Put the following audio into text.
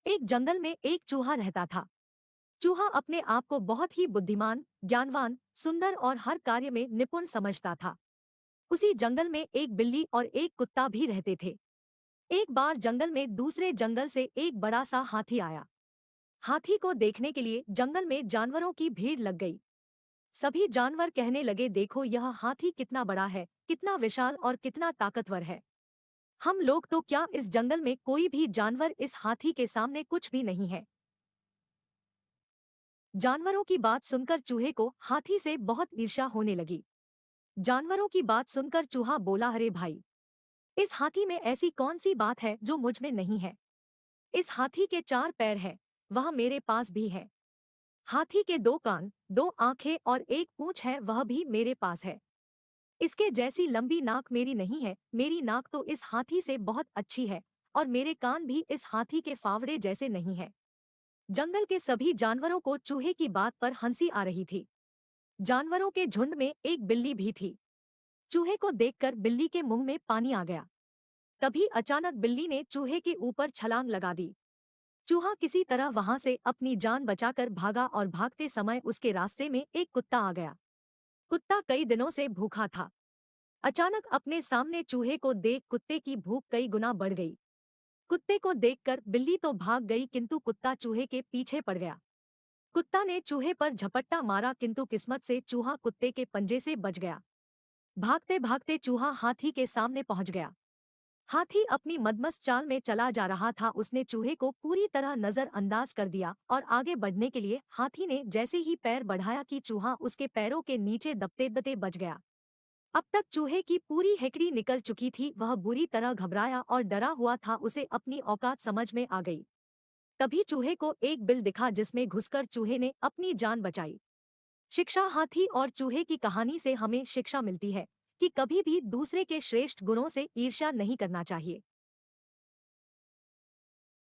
एक जंगल में एक चूहा रहता था। चूहा अपने आप को बहुत ही बुद्धिमान, ज्ञानवान, सुंदर और हर कार्य में निपुण समझता था। उसी जंगल में एक बिल्ली और एक कुत्ता भी रहते थे। एक बार जंगल में दूसरे जंगल से एक बड़ा सा हाथी आया। हाथी को देखने के लिए जंगल में जानवरों की भीड़ लग गई। सभी जानवर कहने लगे, देखो यह हाथी कितना बड़ा है, कितना विशाल और कितना ताकतवर है। हम लोग तो क्या, इस जंगल में कोई भी जानवर इस हाथी के सामने कुछ भी नहीं है। जानवरों की बात सुनकर चूहे को हाथी से बहुत ईर्ष्या होने लगी। जानवरों की बात सुनकर चूहा बोला, अरे भाई, इस हाथी में ऐसी कौन सी बात है जो मुझ में नहीं है। इस हाथी के 4 पैर हैं, वह मेरे पास भी है। हाथी के 2 कान, 2 आंखें और 1 पूंछ है, वह भी मेरे पास है। इसके जैसी लंबी नाक मेरी नहीं है, मेरी नाक तो इस हाथी से बहुत अच्छी है। और मेरे कान भी इस हाथी के फावड़े जैसे नहीं है। जंगल के सभी जानवरों को चूहे की बात पर हंसी आ रही थी। जानवरों के झुंड में एक बिल्ली भी थी। चूहे को देखकर बिल्ली के मुंह में पानी आ गया। तभी अचानक बिल्ली ने चूहे के ऊपर छलांग लगा दी। चूहा किसी तरह वहां से अपनी जान बचाकर भागा और भागते समय उसके रास्ते में एक कुत्ता आ गया। कुत्ता कई दिनों से भूखा था। अचानक अपने सामने चूहे को देख कुत्ते की भूख कई गुना बढ़ गई। कुत्ते को देखकर बिल्ली तो भाग गई, किंतु कुत्ता चूहे के पीछे पड़ गया। कुत्ता ने चूहे पर झपट्टा मारा, किंतु किस्मत से चूहा कुत्ते के पंजे से बच गया। भागते भागते चूहा हाथी के सामने पहुंच गया। हाथी अपनी मदमस्त चाल में चला जा रहा था। उसने चूहे को पूरी तरह नजरअंदाज कर दिया और आगे बढ़ने के लिए हाथी ने जैसे ही पैर बढ़ाया कि चूहा उसके पैरों के नीचे दबते दबते बच गया। अब तक चूहे की पूरी हेकड़ी निकल चुकी थी। वह बुरी तरह घबराया और डरा हुआ था। उसे अपनी औकात समझ में आ गई। तभी चूहे को एक बिल दिखा, जिसमें घुसकर चूहे ने अपनी जान बचाई। शिक्षा। हाथी और चूहे की कहानी से हमें शिक्षा मिलती है कि कभी भी दूसरे के श्रेष्ठ गुणों से ईर्ष्या नहीं करना चाहिए।